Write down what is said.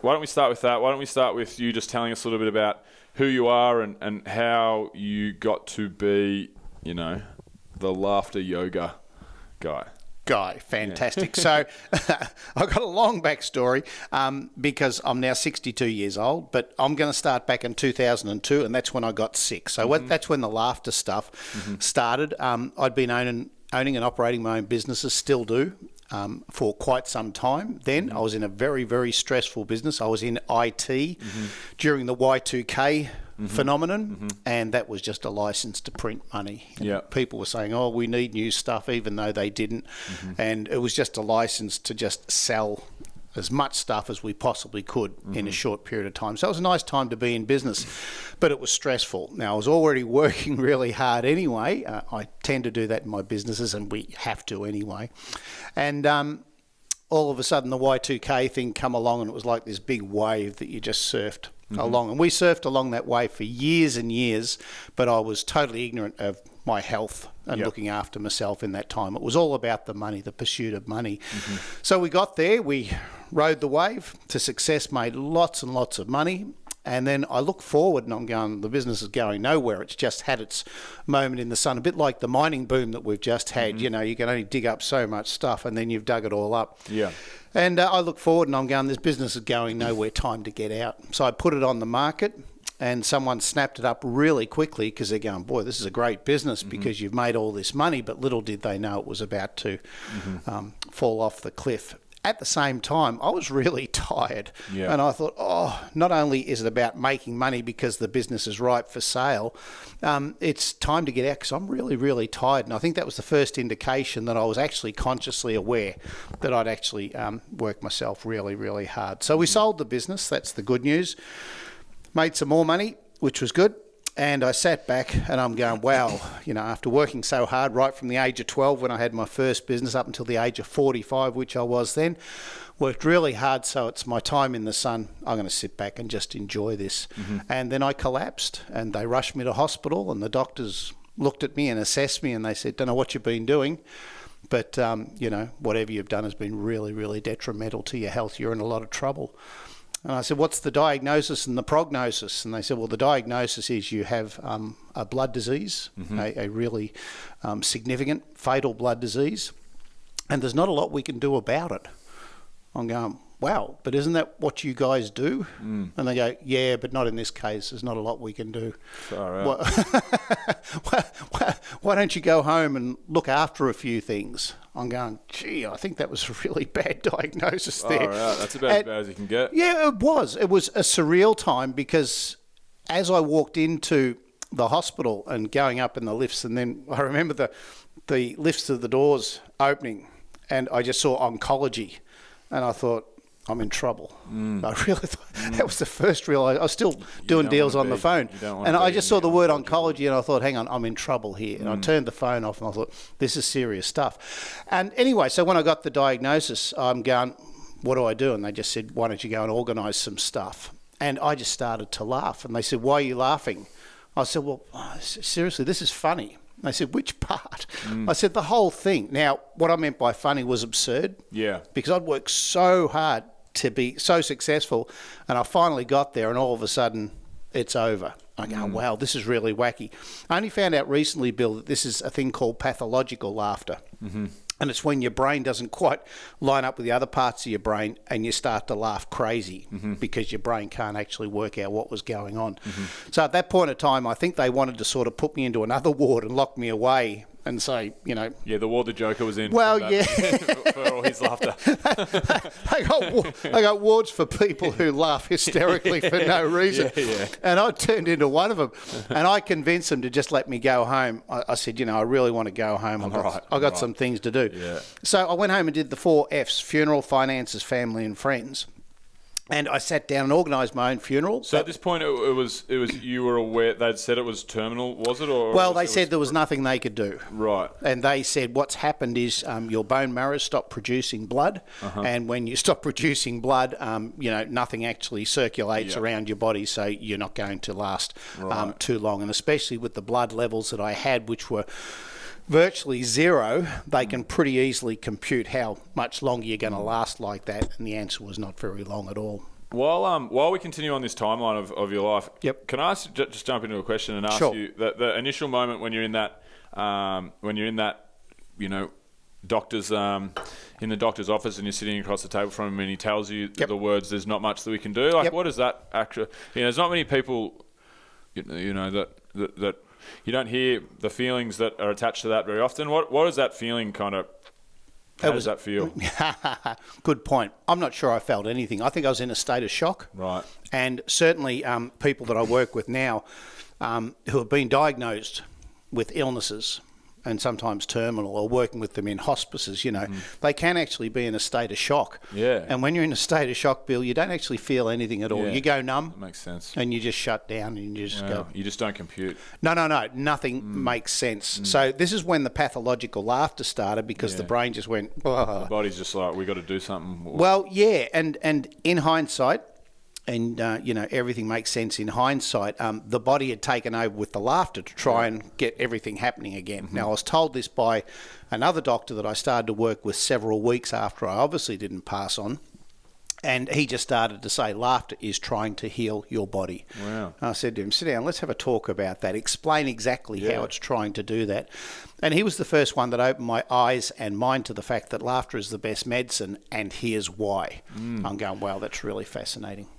why don't we start with that? Why don't we start with you just telling us a little bit about who you are and how you got to be, the laughter yoga guy. Fantastic. So I've got a long backstory because I'm now 62 years old, but I'm going to start back in 2002, and that's when I got sick. So that's when the laughter stuff started. I'd been owning and operating my own businesses, still do, for quite some time. Then I was in a very, very stressful business. I was in IT during the Y2K phenomenon, and that was just a license to print money. People were saying, oh, we need new stuff, even though they didn't. And it was just a license to just sell as much stuff as we possibly could in a short period of time. So it was a nice time to be in business, but it was stressful. Now, I was already working really hard anyway. I tend to do that in my businesses, and we have to anyway. And all of a sudden, the Y2K thing come along, and it was like this big wave that you just surfed along. And we surfed along that wave for years and years, but I was totally ignorant of my health and looking after myself in that time. It was all about the money, the pursuit of money. So we got there, we rode the wave to success, made lots and lots of money. And then I look forward and I'm going, the business is going nowhere. It's just had its moment in the sun, a bit like the mining boom that we've just had. You can only dig up so much stuff and then you've dug it all up. And I look forward and I'm going, this business is going nowhere, time to get out. So I put it on the market, and someone snapped it up really quickly because they're going, boy, this is a great business because you've made all this money, but little did they know it was about to fall off the cliff. At the same time, I was really tired. And I thought, not only is it about making money because the business is ripe for sale, it's time to get out because I'm really, really tired. And I think that was the first indication that I was actually consciously aware that I'd actually worked myself really, really hard. So we sold the business. That's the good news. Made some more money, which was good. And I sat back and I'm going, wow, after working so hard right from the age of 12 when I had my first business up until the age of 45, which I was then, worked really hard. So it's my time in the sun. I'm going to sit back and just enjoy this. And then I collapsed and they rushed me to hospital, and the doctors looked at me and assessed me and they said, don't know what you've been doing, but, whatever you've done has been really, really detrimental to your health. You're in a lot of trouble. And I said, what's the diagnosis and the prognosis? And they said, well, the diagnosis is you have a blood disease, a really significant fatal blood disease, and there's not a lot we can do about it. I'm going, wow, but isn't that what you guys do? And they go, yeah, but not in this case. There's not a lot we can do. Why don't you go home and look after a few things? I'm going, gee, I think that was a really bad diagnosis there. That's about as bad as you can get. Yeah, it was. It was a surreal time because as I walked into the hospital and going up in the lifts, and then I remember the lifts of the doors opening, and I just saw oncology, and I thought, I'm in trouble. I really thought that was the first real. I was still doing deals on the phone, and I just saw the word oncology, and I thought, hang on, I'm in trouble here. And I turned the phone off, and I thought, this is serious stuff. And anyway, so when I got the diagnosis, I'm going, what do I do? And they just said, why don't you go and organise some stuff? And I just started to laugh, and they said, why are you laughing? I said, well, seriously, this is funny. They said, which part? I said, the whole thing. Now, what I meant by funny was absurd. Because I'd worked so hard to be so successful, and I finally got there, and all of a sudden it's over. I go, wow, this is really wacky. I only found out recently, Bill, that this is a thing called pathological laughter. And it's when your brain doesn't quite line up with the other parts of your brain and you start to laugh crazy because your brain can't actually work out what was going on. So at that point of time, I think they wanted to sort of put me into another ward and lock me away and say, Yeah, the ward the Joker was in. Well, for all his laughter. I got wards for people who laugh hysterically for no reason. And I turned into one of them. And I convinced them to just let me go home. I said, I really want to go home. I've got some things to do. So I went home and did the 4 Fs: funeral, finances, family and friends. And I sat down and organised my own funeral. So at this point, it was you were aware they'd said it was terminal, was it? Well, they said there was nothing they could do. Right. And they said what's happened is your bone marrow stopped producing blood, and when you stop producing blood, nothing actually circulates around your body, so you're not going to last too long. And especially with the blood levels that I had, which were virtually zero, they can pretty easily compute how much longer you're going to last like that, and the answer was not very long at all. While we continue on this timeline of your life, Yep. can I just jump into a question and ask Sure. you the initial moment when you're in that doctor's in the doctor's office and you're sitting across the table from him and he tells you Yep. the words, "There's not much that we can do." Like, Yep. what is that actually? There's not many people, that you don't hear the feelings that are attached to that very often. What is that feeling kind of? How does that feel? Good point. I'm not sure I felt anything. I think I was in a state of shock. Right. And certainly people that I work with now who have been diagnosed with illnesses and sometimes terminal, or working with them in hospices, they can actually be in a state of shock. Yeah. And when you're in a state of shock, Bill, you don't actually feel anything at all. Yeah. You go numb. That makes sense. And you just shut down and you just go. You just don't compute. No. Nothing makes sense. So this is when the pathological laughter started, because the brain just went, "Ugh." The body's just like, we got to do something. Well, yeah, and in hindsight, and everything makes sense in hindsight, the body had taken over with the laughter to try and get everything happening again. Now, I was told this by another doctor that I started to work with several weeks after I obviously didn't pass on. And he just started to say, laughter is trying to heal your body. Wow. I said to him, sit down, let's have a talk about that. Explain exactly how it's trying to do that. And he was the first one that opened my eyes and mind to the fact that laughter is the best medicine, and here's why. I'm going, wow, that's really fascinating.